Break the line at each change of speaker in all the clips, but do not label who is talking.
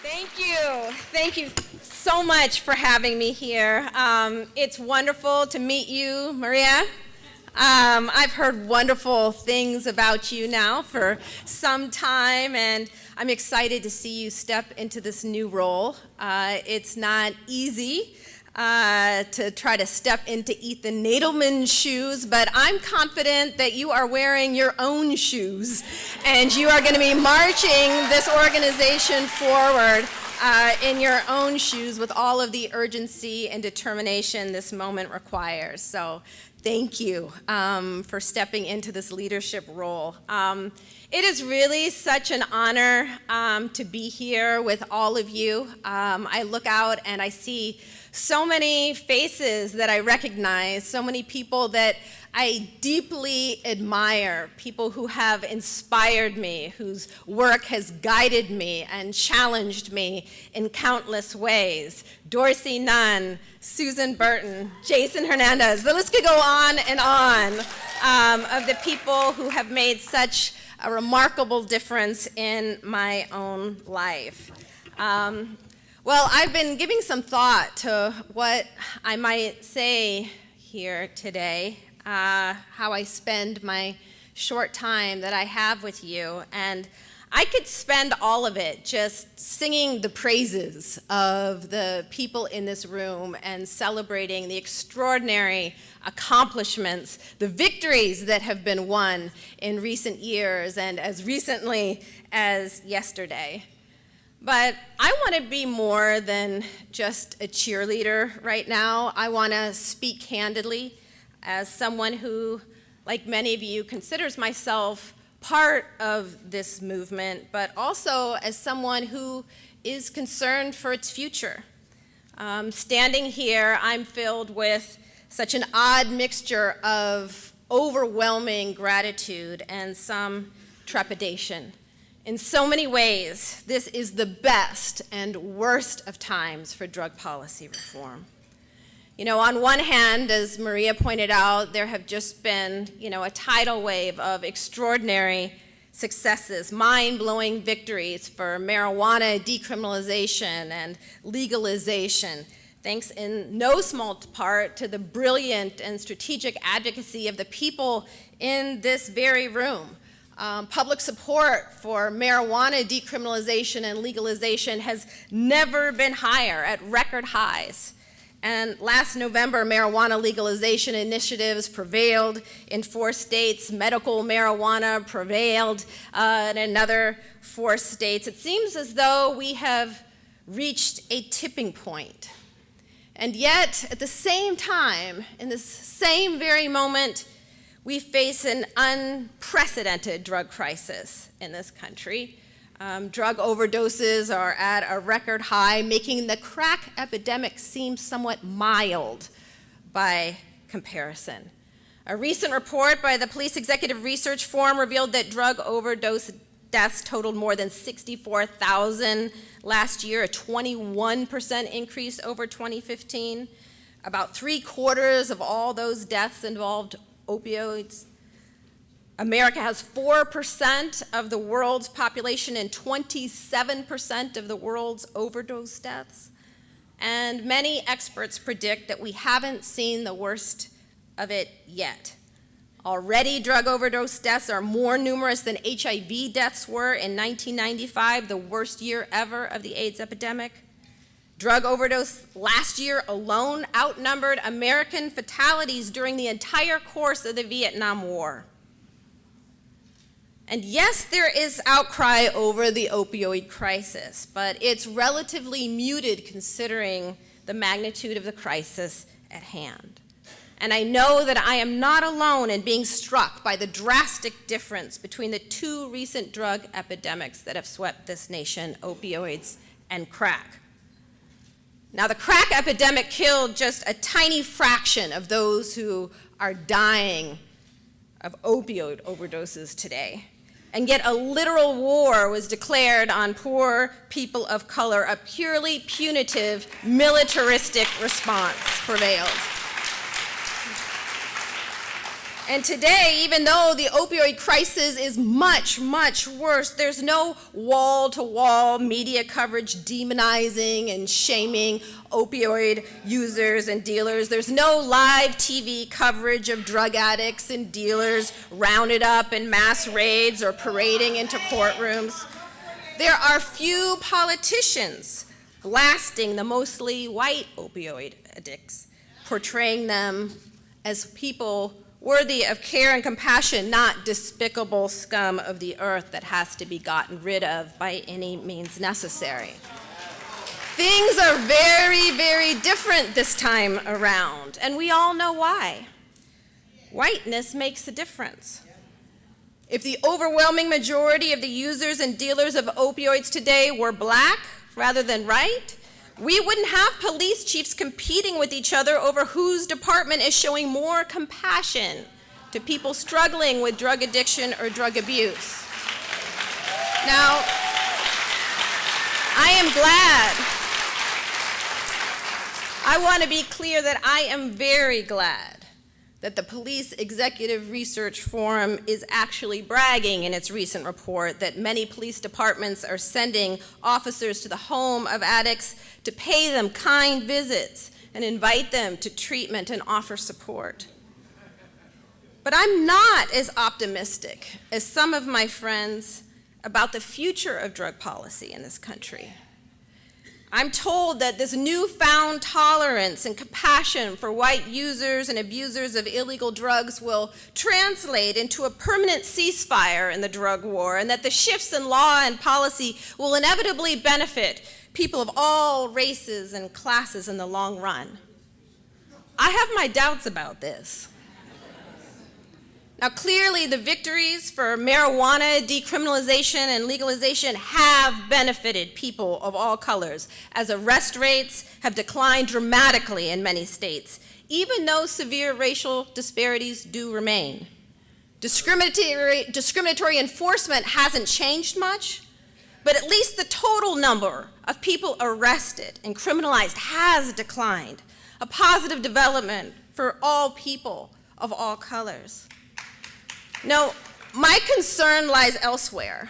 Thank you. Thank you so much for having me here. It's wonderful to meet you, Maria. I've heard wonderful things about you now for some time, and I'm excited to see you step into this new role. It's not easy to try to step into Ethan Nadelman's shoes, but I'm confident that you are wearing your own shoes, and you are going to be marching this organization forward in your own shoes with all of the urgency and determination this moment requires. So thank you for stepping into this leadership role. It is really such an honor to be here with all of you. I look out and I see so many faces that I recognize, so many people that I deeply admire, people who have inspired me, whose work has guided me and challenged me in countless ways. Dorsey Nunn, Susan Burton, Jason Hernandez, the list could go on and on of the people who have made such a remarkable difference in my own life. Well, I've been giving some thought to what I might say here today, how I spend my short time that I have with you, and I could spend all of it just singing the praises of the people in this room and celebrating the extraordinary accomplishments, the victories that have been won in recent years and as recently as yesterday. But I want to be more than just a cheerleader right now. I want to speak candidly as someone who, like many of you, considers myself part of this movement, but also as someone who is concerned for its future. Standing here, I'm filled with such an odd mixture of overwhelming gratitude and some trepidation. In so many ways, this is the best and worst of times for drug policy reform. You know, on one hand, as Maria pointed out, there have just been, a tidal wave of extraordinary successes, mind-blowing victories for marijuana decriminalization and legalization, thanks in no small part to the brilliant and strategic advocacy of the people in this very room. Public support for marijuana decriminalization and legalization has never been higher, at record highs. And last November, marijuana legalization initiatives prevailed in 4 states. Medical marijuana prevailed in another 4 states. It seems as though we have reached a tipping point. And yet, at the same time, in this same very moment, we face an unprecedented drug crisis in this country. Drug overdoses are at a record high, making the crack epidemic seem somewhat mild by comparison. A recent report by the Police Executive Research Forum revealed that drug overdose deaths totaled more than 64,000 last year, a 21% increase over 2015. About 3/4 of all those deaths involved opioids. America has 4% of the world's population and 27% of the world's overdose deaths. And many experts predict that we haven't seen the worst of it yet. Already, drug overdose deaths are more numerous than HIV deaths were in 1995, the worst year ever of the AIDS epidemic. Drug overdose last year alone outnumbered American fatalities during the entire course of the Vietnam War. And yes, there is outcry over the opioid crisis, but it's relatively muted considering the magnitude of the crisis at hand. And I know that I am not alone in being struck by the drastic difference between the 2 recent drug epidemics that have swept this nation, opioids and crack. Now, the crack epidemic killed just a tiny fraction of those who are dying of opioid overdoses today. And yet a literal war was declared on poor people of color. A purely punitive, militaristic response prevailed. And today, even though the opioid crisis is much, much worse, there's no wall-to-wall media coverage demonizing and shaming opioid users and dealers. There's no live TV coverage of drug addicts and dealers rounded up in mass raids or parading into courtrooms. There are few politicians blasting the mostly white opioid addicts, portraying them as people worthy of care and compassion, not despicable scum of the earth that has to be gotten rid of by any means necessary. Things are very, very different this time around, and we all know why. Whiteness makes a difference. If the overwhelming majority of the users and dealers of opioids today were black rather than white, we wouldn't have police chiefs competing with each other over whose department is showing more compassion to people struggling with drug addiction or drug abuse. Now, I am glad. I want to be clear that I am very glad that the Police Executive Research Forum is actually bragging in its recent report that many police departments are sending officers to the home of addicts to pay them kind visits and invite them to treatment and offer support. But I'm not as optimistic as some of my friends about the future of drug policy in this country. I'm told that this newfound tolerance and compassion for white users and abusers of illegal drugs will translate into a permanent ceasefire in the drug war, and that the shifts in law and policy will inevitably benefit people of all races and classes in the long run. I have my doubts about this. Now, clearly, the victories for marijuana decriminalization and legalization have benefited people of all colors, as arrest rates have declined dramatically in many states, even though severe racial disparities do remain. Discriminatory enforcement hasn't changed much, but at least the total number of people arrested and criminalized has declined, a positive development for all people of all colors. No, my concern lies elsewhere.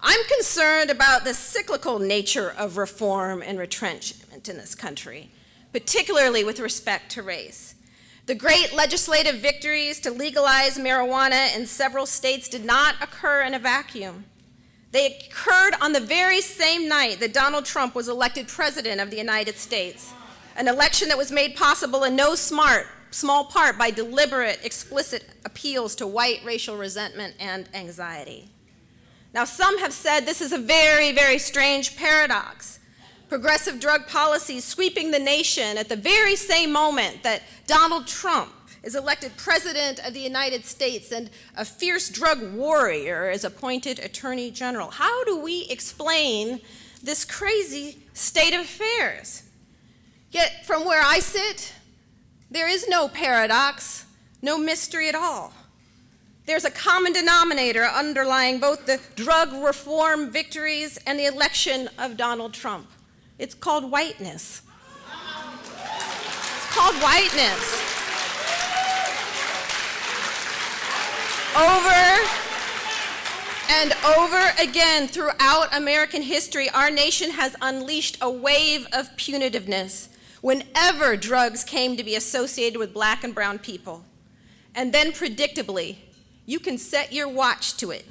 I'm concerned about the cyclical nature of reform and retrenchment in this country, particularly with respect to race. The great legislative victories to legalize marijuana in several states did not occur in a vacuum. They occurred on the very same night that Donald Trump was elected president of the United States, an election that was made possible in no small part by deliberate, explicit appeals to white racial resentment and anxiety. Now, some have said this is a very, very strange paradox. Progressive drug policies sweeping the nation at the very same moment that Donald Trump is elected president of the United States and a fierce drug warrior is appointed attorney general. How do we explain this crazy state of affairs? Yet, from where I sit, there is no paradox, no mystery at all. There's a common denominator underlying both the drug reform victories and the election of Donald Trump. It's called whiteness. It's called whiteness. Over and over again throughout American history, our nation has unleashed a wave of punitiveness whenever drugs came to be associated with black and brown people. And then predictably, you can set your watch to it.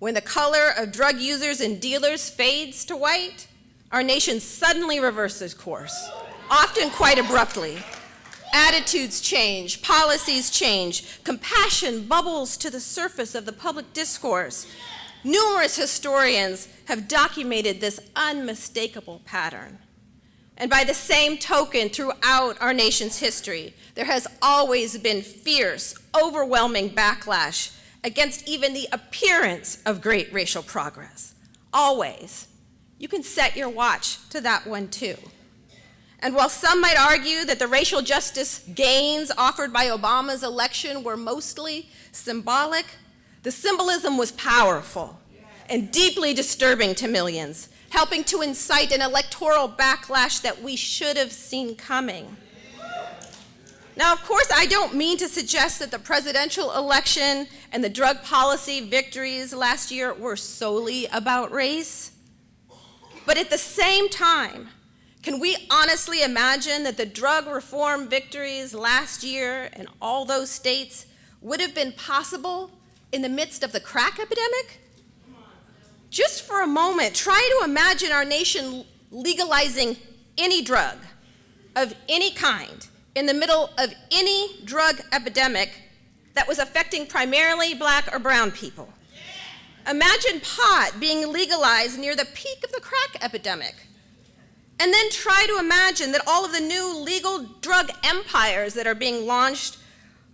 When the color of drug users and dealers fades to white, our nation suddenly reverses course, often quite abruptly. Attitudes change, policies change, compassion bubbles to the surface of the public discourse. Numerous historians have documented this unmistakable pattern. And by the same token, throughout our nation's history, there has always been fierce, overwhelming backlash against even the appearance of great racial progress. Always. You can set your watch to that one too. And while some might argue that the racial justice gains offered by Obama's election were mostly symbolic, the symbolism was powerful and deeply disturbing to millions, helping to incite an electoral backlash that we should have seen coming. Now, of course, I don't mean to suggest that the presidential election and the drug policy victories last year were solely about race. But at the same time, can we honestly imagine that the drug reform victories last year in all those states would have been possible in the midst of the crack epidemic? Just for a moment, try to imagine our nation legalizing any drug of any kind in the middle of any drug epidemic that was affecting primarily black or brown people. Imagine pot being legalized near the peak of the crack epidemic. And then try to imagine that all of the new legal drug empires that are being launched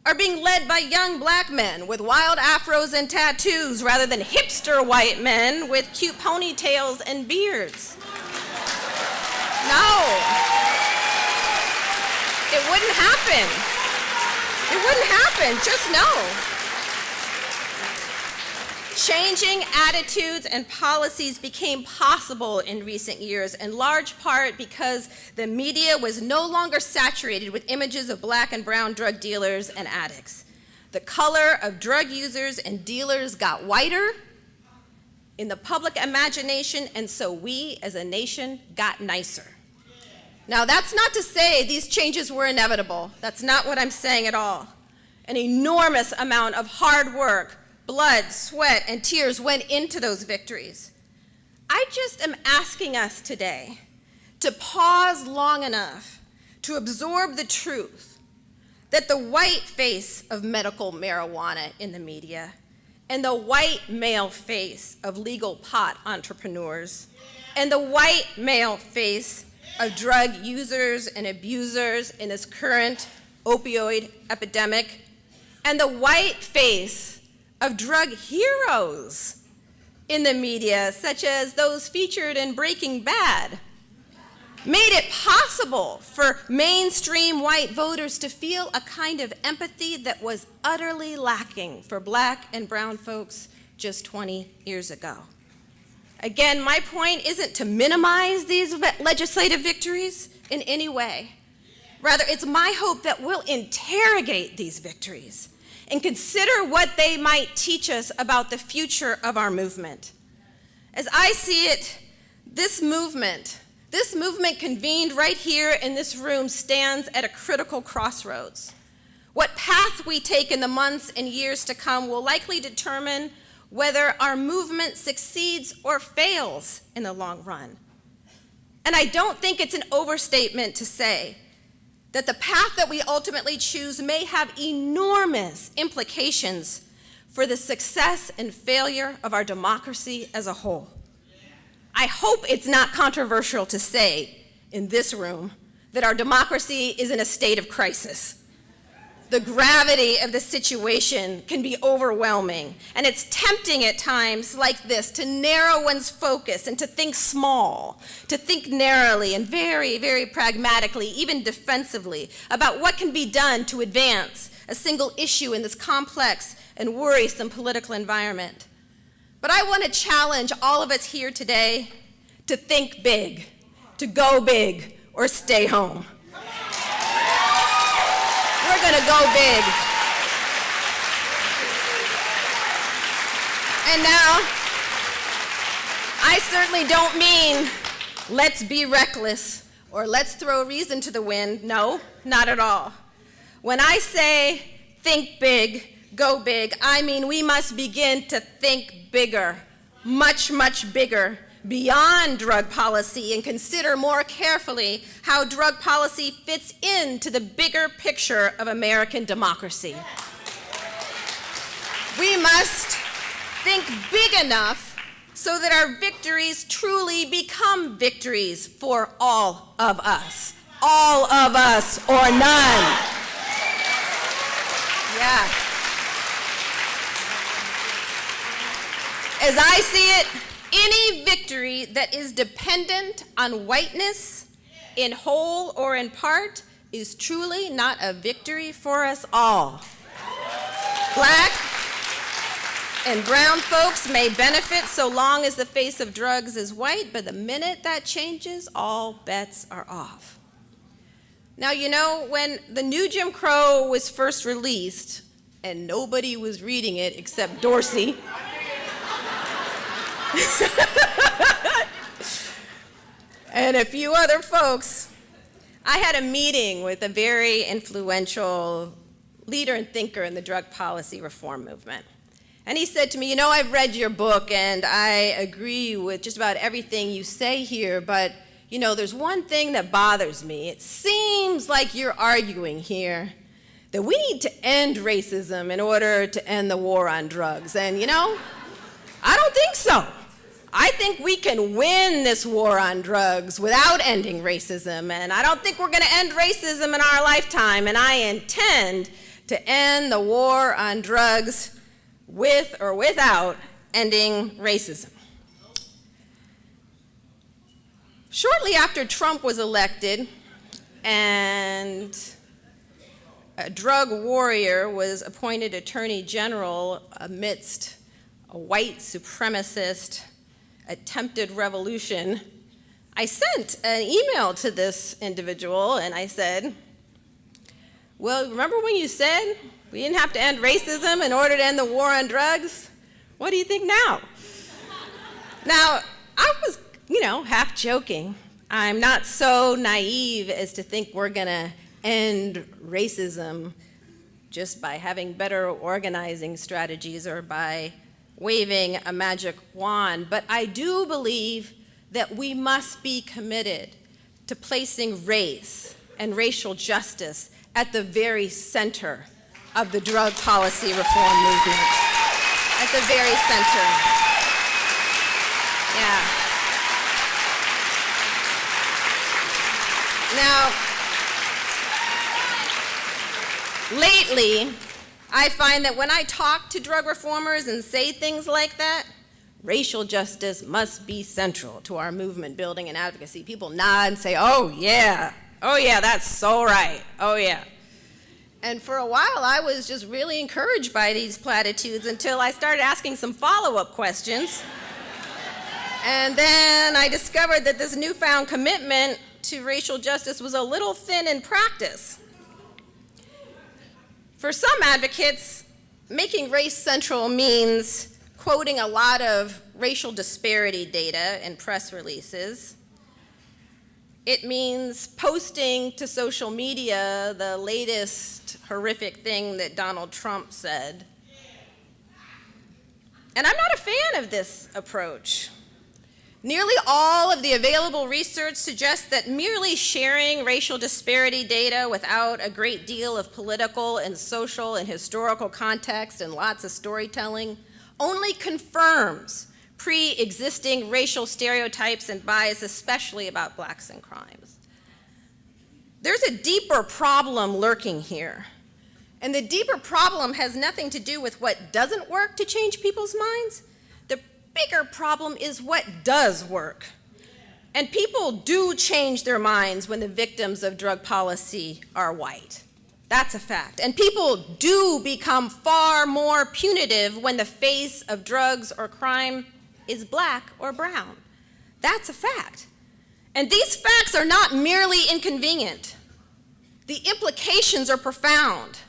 are being led by young black men with wild afros and tattoos rather than hipster white men with cute ponytails and beards. No. It wouldn't happen. It wouldn't happen, just know. Changing attitudes and policies became possible in recent years, in large part because the media was no longer saturated with images of black and brown drug dealers and addicts. The color of drug users and dealers got whiter in the public imagination, and so we as a nation got nicer. Now, that's not to say these changes were inevitable. That's not what I'm saying at all. An enormous amount of hard work, blood, sweat, and tears went into those victories. I just am asking us today to pause long enough to absorb the truth that the white face of medical marijuana in the media and the white male face of legal pot entrepreneurs and the white male face of drug users and abusers in this current opioid epidemic, and the white face of drug heroes in the media, such as those featured in Breaking Bad, made it possible for mainstream white voters to feel a kind of empathy that was utterly lacking for black and brown folks just 20 years ago. Again, my point isn't to minimize these legislative victories in any way. Rather, it's my hope that we'll interrogate these victories and consider what they might teach us about the future of our movement. As I see it, this movement convened right here in this room stands at a critical crossroads. What path we take in the months and years to come will likely determine whether our movement succeeds or fails in the long run. And I don't think it's an overstatement to say that the path that we ultimately choose may have enormous implications for the success and failure of our democracy as a whole. I hope it's not controversial to say in this room that our democracy is in a state of crisis. The gravity of the situation can be overwhelming, and it's tempting at times like this to narrow one's focus and to think small, to think narrowly and very, very pragmatically, even defensively, about what can be done to advance a single issue in this complex and worrisome political environment. But I want to challenge all of us here today to think big, to go big, or stay home. We're going to go big. And now, I certainly don't mean let's be reckless or let's throw reason to the wind. No, not at all. When I say think big, go big, I mean we must begin to think bigger, much, much bigger, beyond drug policy, and consider more carefully how drug policy fits into the bigger picture of American democracy. We must think big enough so that our victories truly become victories for all of us or none. Yeah. As I see it, any victory that is dependent on whiteness, in whole or in part, is truly not a victory for us all. Black and brown folks may benefit so long as the face of drugs is white, but the minute that changes, all bets are off. Now, you know, when the new Jim Crow was first released, and nobody was reading it except Dorsey, and a few other folks, I had a meeting with a very influential leader and thinker in the drug policy reform movement. And he said to me, you know, I've read your book and I agree with just about everything you say here, but you know, there's one thing that bothers me. It seems like you're arguing here that we need to end racism in order to end the war on drugs. And you know, I don't think so. I think we can win this war on drugs without ending racism, and I don't think we're going to end racism in our lifetime, and I intend to end the war on drugs with or without ending racism. Shortly after Trump was elected and a drug warrior was appointed Attorney General amidst a white supremacist attempted revolution, I sent an email to this individual and I said, well, remember when you said we didn't have to end racism in order to end the war on drugs? What do you think now? Now, I was, you know, half joking. I'm not so naive as to think we're gonna end racism just by having better organizing strategies or by waving a magic wand, but I do believe that we must be committed to placing race and racial justice at the very center of the drug policy reform movement. At the very center. Yeah. Now, lately, I find that when I talk to drug reformers and say things like that, racial justice must be central to our movement building and advocacy. People nod and say, oh yeah, that's so right, oh yeah. And for a while, I was just really encouraged by these platitudes until I started asking some follow-up questions. And then I discovered that this newfound commitment to racial justice was a little thin in practice. For some advocates, making race central means quoting a lot of racial disparity data in press releases. It means posting to social media the latest horrific thing that Donald Trump said. And I'm not a fan of this approach. Nearly all of the available research suggests that merely sharing racial disparity data without a great deal of political and social and historical context and lots of storytelling only confirms pre-existing racial stereotypes and bias, especially about blacks and crimes. There's a deeper problem lurking here. And the deeper problem has nothing to do with what doesn't work to change people's minds. The bigger problem is what does work. And people do change their minds when the victims of drug policy are white. That's a fact. And people do become far more punitive when the face of drugs or crime is black or brown. That's a fact. And these facts are not merely inconvenient. The implications are profound.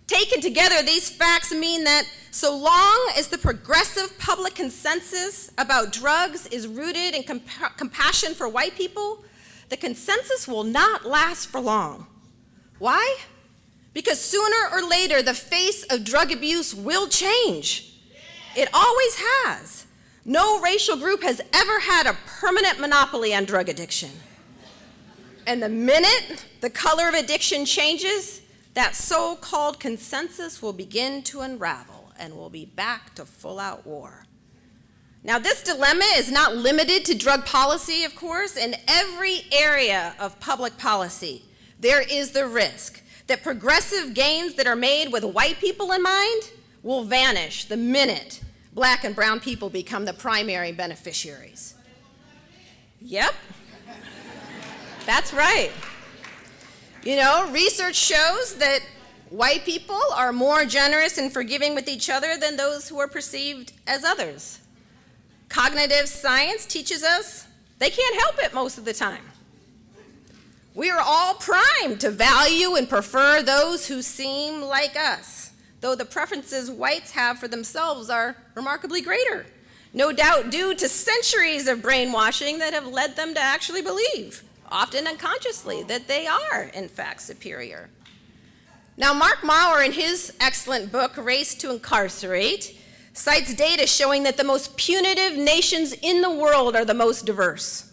Taken together, these facts mean that so long as the progressive public consensus about drugs is rooted in compassion for white people, the consensus will not last for long. Why? Because sooner or later, the face of drug abuse will change. It always has. No racial group has ever had a permanent monopoly on drug addiction. And the minute the color of addiction changes, that so-called consensus will begin to unravel and we'll be back to full-out war. Now, this dilemma is not limited to drug policy, of course. In every area of public policy, there is the risk that progressive gains that are made with white people in mind will vanish the minute black and brown people become the primary beneficiaries. Yep, that's right. You know, research shows that white people are more generous and forgiving with each other than those who are perceived as others. Cognitive science teaches us they can't help it most of the time. We are all primed to value and prefer those who seem like us, though the preferences whites have for themselves are remarkably greater, no doubt due to centuries of brainwashing that have led them to actually believe, often unconsciously, that they are, in fact, superior. Now, Mark Maurer, in his excellent book, Race to Incarcerate, cites data showing that the most punitive nations in the world are the most diverse.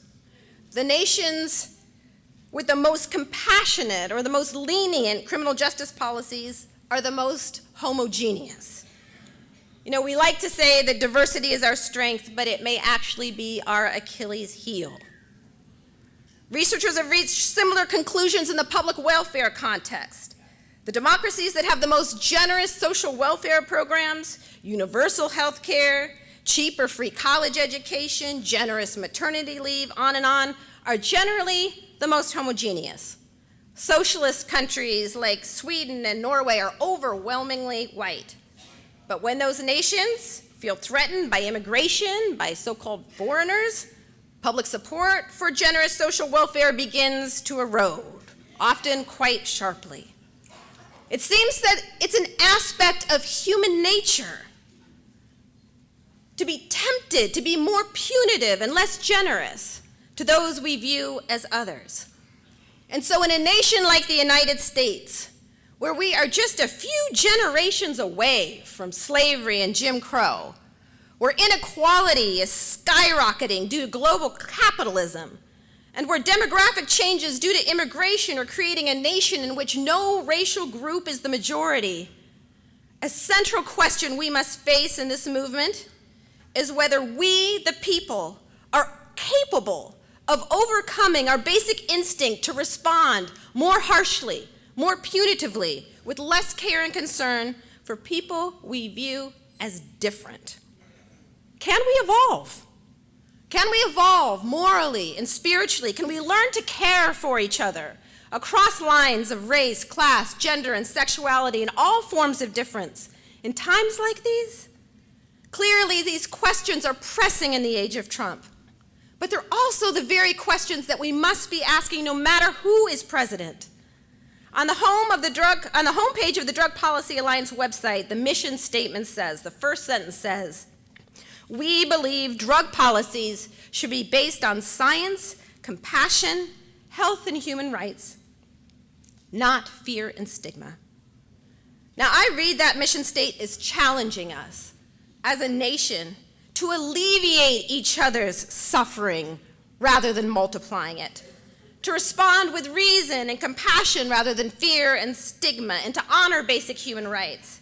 The nations with the most compassionate or the most lenient criminal justice policies are the most homogeneous. You know, we like to say that diversity is our strength, but it may actually be our Achilles heel. Researchers have reached similar conclusions in the public welfare context. The democracies that have the most generous social welfare programs, universal health care, cheap or free college education, generous maternity leave, on, are generally the most homogeneous. Socialist countries like Sweden and Norway are overwhelmingly white. But when those nations feel threatened by immigration, by so-called foreigners, public support for generous social welfare begins to erode, often quite sharply. It seems that it's an aspect of human nature to be tempted to be more punitive and less generous to those we view as others. And so in a nation like the United States, where we are just a few generations away from slavery and Jim Crow, where inequality is skyrocketing due to global capitalism, and where demographic changes due to immigration are creating a nation in which no racial group is the majority, a central question we must face in this movement is whether we, the people, are capable of overcoming our basic instinct to respond more harshly, more punitively, with less care and concern for people we view as different. Can we evolve? Can we evolve morally and spiritually? Can we learn to care for each other across lines of race, class, gender, and sexuality, and all forms of difference in times like these? Clearly, these questions are pressing in the age of Trump. But they're also the very questions that we must be asking no matter who is president. On the homepage of the Drug Policy Alliance website, the mission statement says, the first sentence says, "We believe drug policies should be based on science, compassion, health, and human rights, not fear and stigma." Now, I read that mission statement as challenging us as a nation to alleviate each other's suffering rather than multiplying it, to respond with reason and compassion rather than fear and stigma, and to honor basic human rights.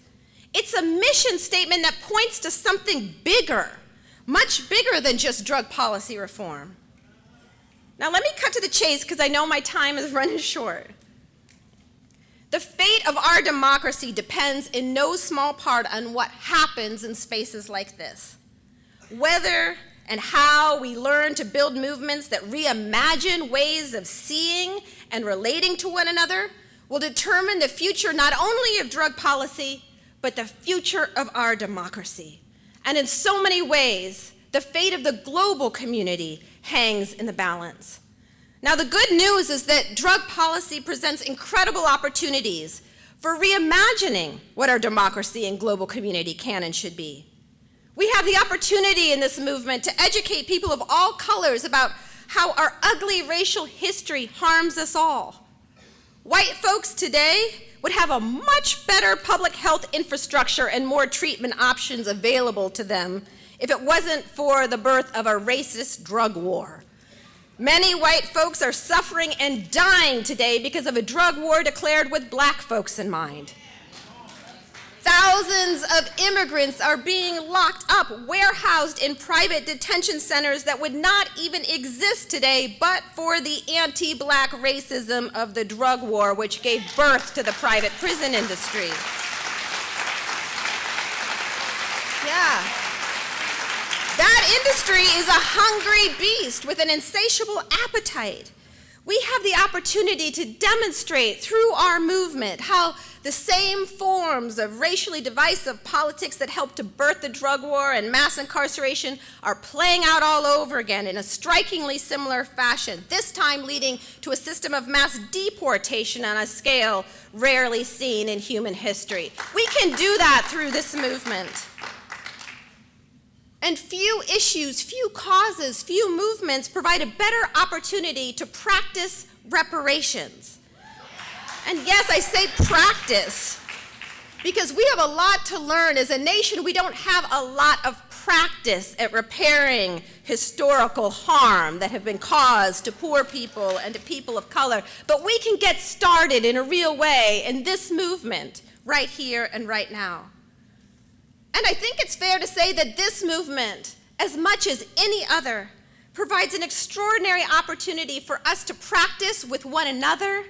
It's a mission statement that points to something bigger, much bigger than just drug policy reform. Now let me cut to the chase because I know my time is running short. The fate of our democracy depends in no small part on what happens in spaces like this. Whether and how we learn to build movements that reimagine ways of seeing and relating to one another will determine the future not only of drug policy, but the future of our democracy. And in so many ways, the fate of the global community hangs in the balance. Now, the good news is that drug policy presents incredible opportunities for reimagining what our democracy and global community can and should be. We have the opportunity in this movement to educate people of all colors about how our ugly racial history harms us all. White folks today would have a much better public health infrastructure and more treatment options available to them if it wasn't for the birth of a racist drug war. Many white folks are suffering and dying today because of a drug war declared with black folks in mind. Thousands of immigrants are being locked up, warehoused in private detention centers that would not even exist today but for the anti-black racism of the drug war, which gave birth to the private prison industry. Yeah. That industry is a hungry beast with an insatiable appetite. We have the opportunity to demonstrate through our movement how the same forms of racially divisive politics that helped to birth the drug war and mass incarceration are playing out all over again in a strikingly similar fashion, this time leading to a system of mass deportation on a scale rarely seen in human history. We can do that through this movement. And few issues, few causes, few movements provide a better opportunity to practice reparations. And yes, I say practice, because we have a lot to learn. As a nation, we don't have a lot of practice at repairing historical harm that have been caused to poor people and to people of color. But we can get started in a real way in this movement right here and right now. And I think it's fair to say that this movement, as much as any other, provides an extraordinary opportunity for us to practice with one another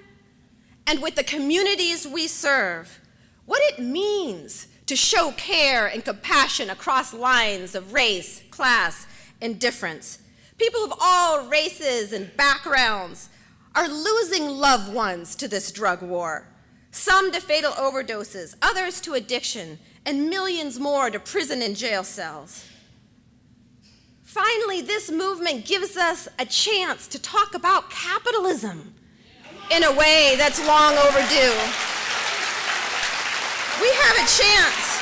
and with the communities we serve what it means to show care and compassion across lines of race, class, and difference. People of all races and backgrounds are losing loved ones to this drug war, some to fatal overdoses, others to addiction, and millions more to prison and jail cells. Finally, this movement gives us a chance to talk about capitalism in a way that's long overdue. We have a chance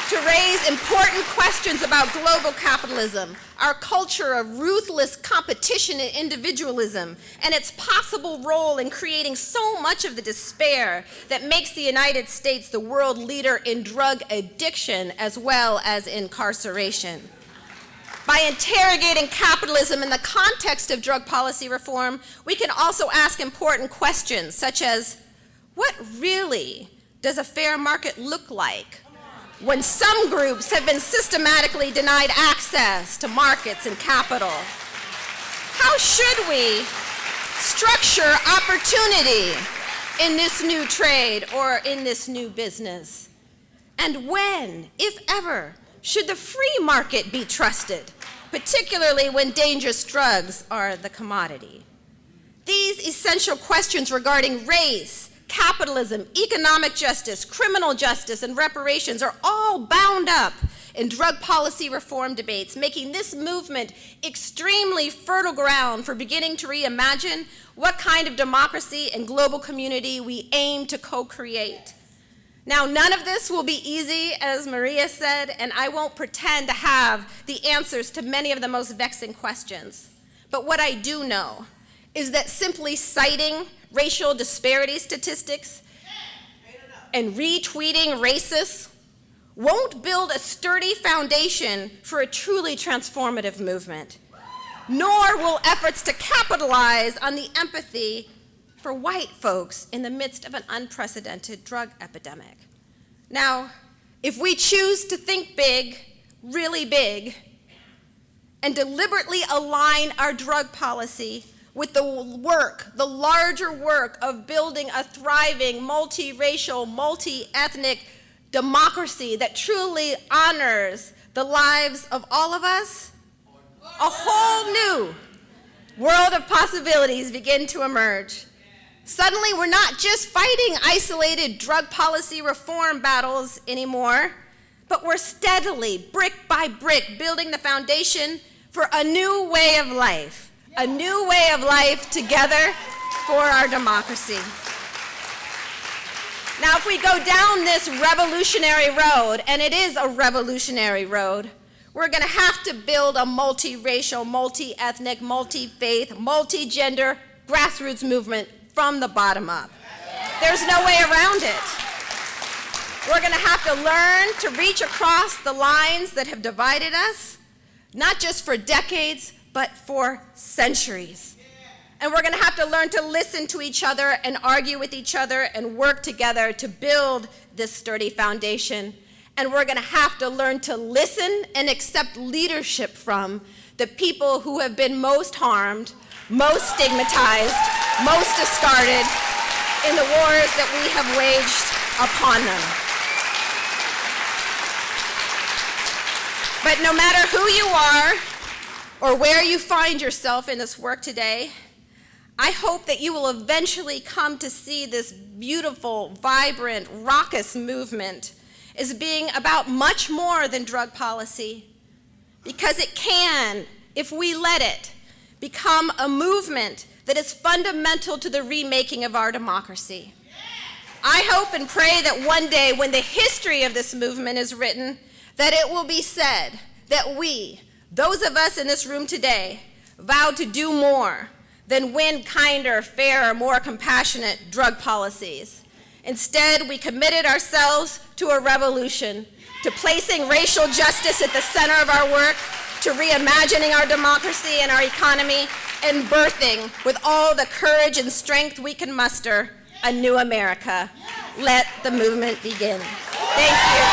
to raise important questions about global capitalism, our culture of ruthless competition and individualism, and its possible role in creating so much of the despair that makes the United States the world leader in drug addiction as well as incarceration. By interrogating capitalism in the context of drug policy reform, we can also ask important questions such as, what really does a fair market look like when some groups have been systematically denied access to markets and capital? How should we structure opportunity in this new trade or in this new business? And when, if ever, should the free market be trusted, particularly when dangerous drugs are the commodity? These essential questions regarding race, capitalism, economic justice, criminal justice, and reparations are all bound up in drug policy reform debates, making this movement extremely fertile ground for beginning to reimagine what kind of democracy and global community we aim to co-create. Now, none of this will be easy, as Maria said, and I won't pretend to have the answers to many of the most vexing questions. But what I do know is that simply citing racial disparity statistics and retweeting racists won't build a sturdy foundation for a truly transformative movement, nor will efforts to capitalize on the empathy for white folks in the midst of an unprecedented drug epidemic. Now, if we choose to think big, really big, and deliberately align our drug policy with the larger work of building a thriving, multiracial, multi-ethnic democracy that truly honors the lives of all of us, a whole new world of possibilities begin to emerge. Suddenly, we're not just fighting isolated drug policy reform battles anymore, but we're steadily, brick by brick, building the foundation for a new way of life. A new way of life together for our democracy. Now, if we go down this revolutionary road, and it is a revolutionary road, we're going to have to build a multiracial, multi-ethnic, multi-faith, multi-gender grassroots movement from the bottom up. There's no way around it. We're going to have to learn to reach across the lines that have divided us, not just for decades, but for centuries. And we're going to have to learn to listen to each other and argue with each other and work together to build this sturdy foundation. And we're going to have to learn to listen and accept leadership from the people who have been most harmed, most stigmatized, most discarded in the wars that we have waged upon them. But no matter who you are, or where you find yourself in this work today, I hope that you will eventually come to see this beautiful, vibrant, raucous movement as being about much more than drug policy, because it can, if we let it, become a movement that is fundamental to the remaking of our democracy. I hope and pray that one day when the history of this movement is written, that it will be said that we, those of us in this room today, vowed to do more than win kinder, fairer, more compassionate drug policies. Instead, we committed ourselves to a revolution, to placing racial justice at the center of our work, to reimagining our democracy and our economy, and birthing, with all the courage and strength we can muster, a new America. Let the movement begin. Thank you.